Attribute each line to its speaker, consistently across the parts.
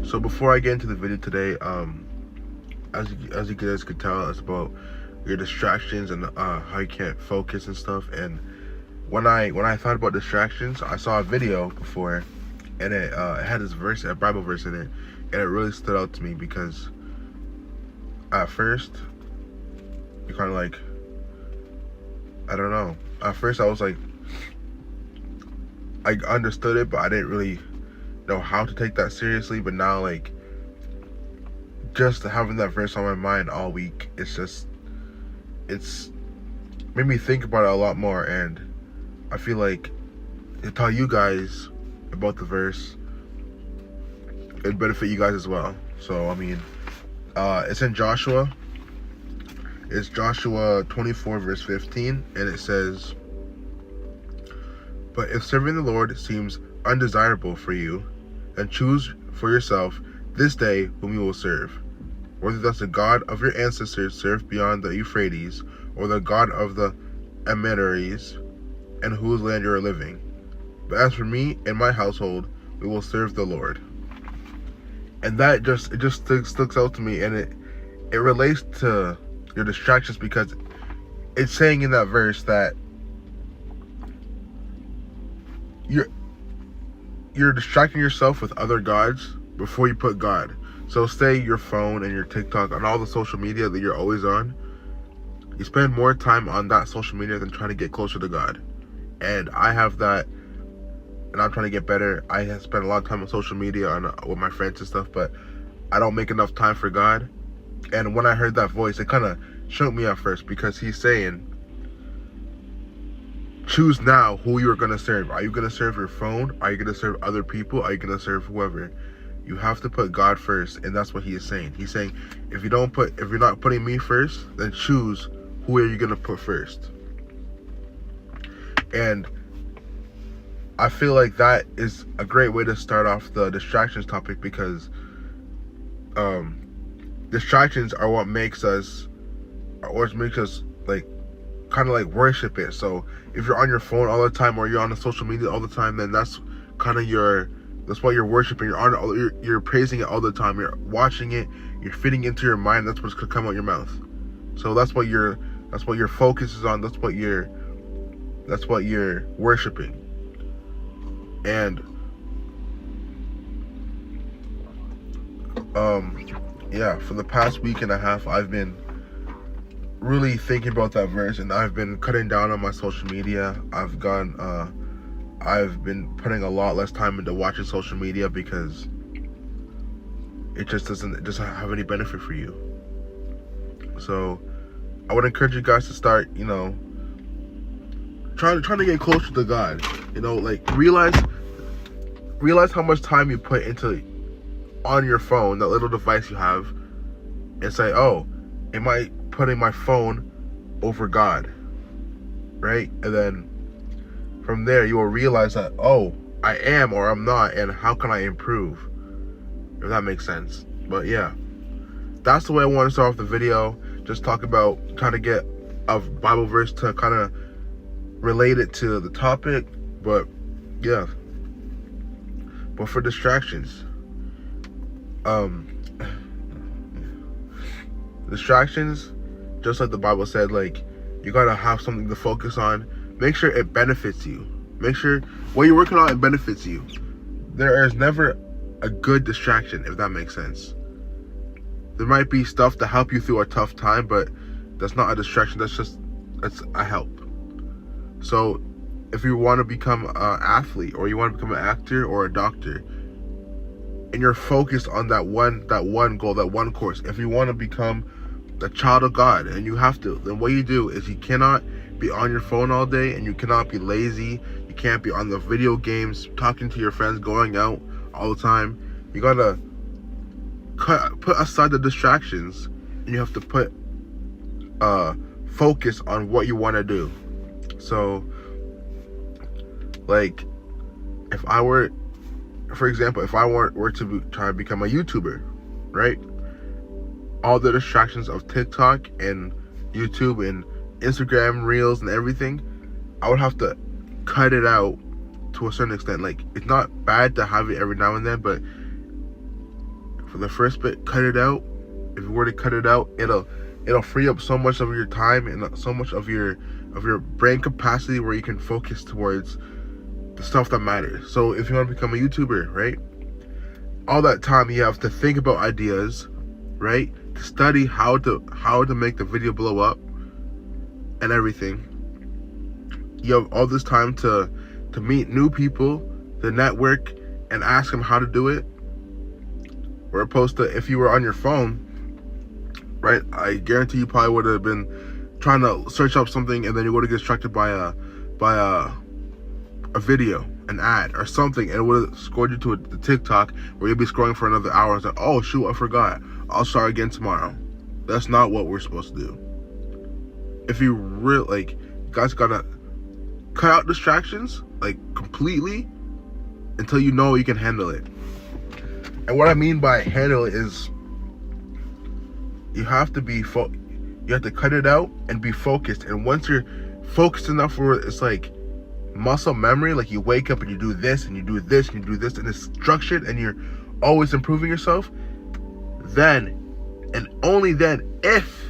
Speaker 1: So before I get into the video today, as you guys could tell, it's about your distractions and how you can't focus and stuff. And when I thought about distractions, I saw a video before, and it had this verse, a Bible verse in it, and it really stood out to me because at first, you kind of like, I don't know. At first, I was like, I understood it, but I didn't really know how to take that seriously. But now, like, just having that verse on my mind all week, it's made me think about it a lot more, and I feel like to tell you guys about the verse, it'd benefit you guys as well. So I mean, it's in Joshua. It's Joshua 24 verse 15, and it says, "But if serving the Lord seems undesirable for you, then choose for yourself this day whom you will serve, whether that's the God of your ancestors served beyond the Euphrates, or the God of the Amorites, in whose land you are living. But as for me and my household, we will serve the Lord." And that just sticks out to me, and it relates to your distractions, because it's saying in that verse that you're distracting yourself with other gods before you put God. So say your phone and your TikTok and all the social media that you're always on, you spend more time on that social media than trying to get closer to God. And I have that, and I'm trying to get better. I have spent a lot of time on social media with my friends and stuff, but I don't make enough time for God. And when I heard that voice, it kind of shook me at first, because he's saying, choose now who you're going to serve. Are you going to serve your phone? Are you going to serve other people? Are you going to serve whoever? You have to put God first, and that's what he is saying. He's saying, if you're not putting me first, then choose who are you going to put first. And I feel like that is a great way to start off the distractions topic, because distractions are what makes us like kind of like worship it. So if you're on your phone all the time, or you're on the social media all the time, then that's kind of that's what you're worshiping. You're praising it all the time. You're watching it. You're feeding into your mind. That's what's gonna come out your mouth. So that's what your focus is on. That's what you're worshiping. And yeah, for the past week and a half, I've been really thinking about that verse, and I've been cutting down on my social media. I've been putting a lot less time into watching social media, because it just doesn't have any benefit for you. So I would encourage you guys to start, trying to get closer to God. Like realize how much time you put into on your phone, that little device you have, and say, oh, am I putting my phone over God? Right? And then from there you will realize that, oh, I am or I'm not, and how can I improve? If that makes sense. But yeah, that's the way I want to start off the video. Just talk about trying to get a Bible verse to kind of relate it to the topic. But yeah, but for distractions, just like the Bible said, like, you gotta have something to focus on. Make sure it benefits you. Make sure what you're working on, it benefits you. There is never a good distraction, if that makes sense. There might be stuff to help you through a tough time, but that's not a distraction. That's a help. So if you want to become an athlete, or you want to become an actor or a doctor, and you're focused on that one goal, that one course, if you want to become the child of God, and you have to, then what you do is you cannot be on your phone all day, and you cannot be lazy. You can't be on the video games, talking to your friends, going out all the time. You gotta put aside the distractions, and you have to put focus on what you want to do. So, like, for example, if I were to try to become a YouTuber, right? All the distractions of TikTok and YouTube and Instagram Reels and everything, I would have to cut it out to a certain extent. Like, it's not bad to have it every now and then, but For the first bit, cut it out. If you were to cut it out, it'll free up so much of your time and so much of your brain capacity where you can focus towards the stuff that matters. So if you want to become a YouTuber, right? All that time you have to think about ideas, right? To study how to make the video blow up and everything. You have all this time to meet new people, to network, and ask them how to do it. Or opposed to if you were on your phone, right? I guarantee you probably would have been trying to search up something, and then you would have get distracted by a video, an ad, or something, and it would have scored you to a TikTok where you'd be scrolling for another hour. And it's like, oh shoot, I forgot. I'll start again tomorrow. That's not what we're supposed to do. If you really you guys gotta cut out distractions completely until you know you can handle it. And what I mean by handle it is you have to be you have to cut it out and be focused. And once you're focused enough where it's like muscle memory, like you wake up and you do this and you do this and you do this, and it's structured and you're always improving yourself, then and only then, if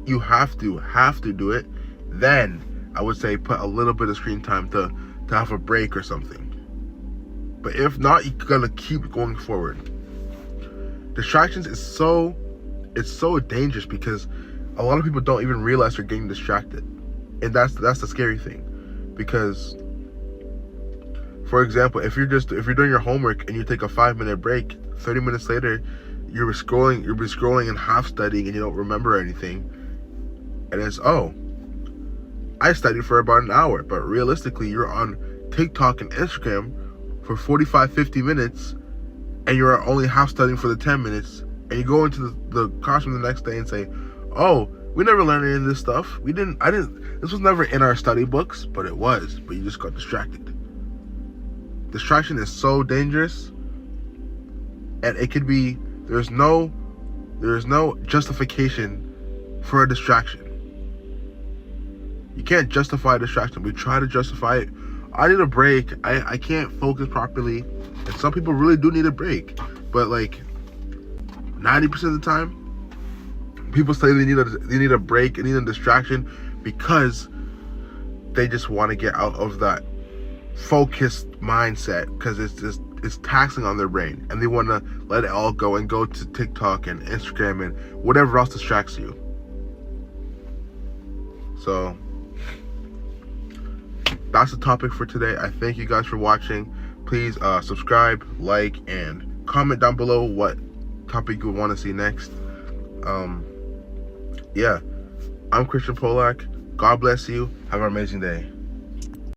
Speaker 1: you have to do it, then I would say put a little bit of screen time to have a break or something. But if not, you're gonna keep going forward. Distractions is so dangerous because a lot of people don't even realize they're getting distracted. And that's the scary thing. Because for example, if you're doing your homework and you take a 5-minute break, 30 minutes later you'll be scrolling and half studying and you don't remember anything. And it's, oh, I studied for about an hour, but realistically you're on TikTok and Instagram for 45-50 minutes and you're only half studying for the 10 minutes, and you go into the classroom the next day and say, oh, we never learned any of this stuff. This was never in our study books, but it was, but you just got distracted. Distraction is so dangerous, and it could be, there's no justification for a distraction. You can't justify a distraction. We try to justify it. I need a break. I can't focus properly. And some people really do need a break. But 90% of the time, people say they need a break, they need a distraction because they just want to get out of that focused mindset, because it's taxing on their brain, and they want to let it all go and go to TikTok and Instagram and whatever else distracts you. So that's the topic for today. I thank you guys for watching. Please subscribe, like, and comment down below what topic you would want to see next. Yeah, I'm Christian Polak. God bless you. Have an amazing day.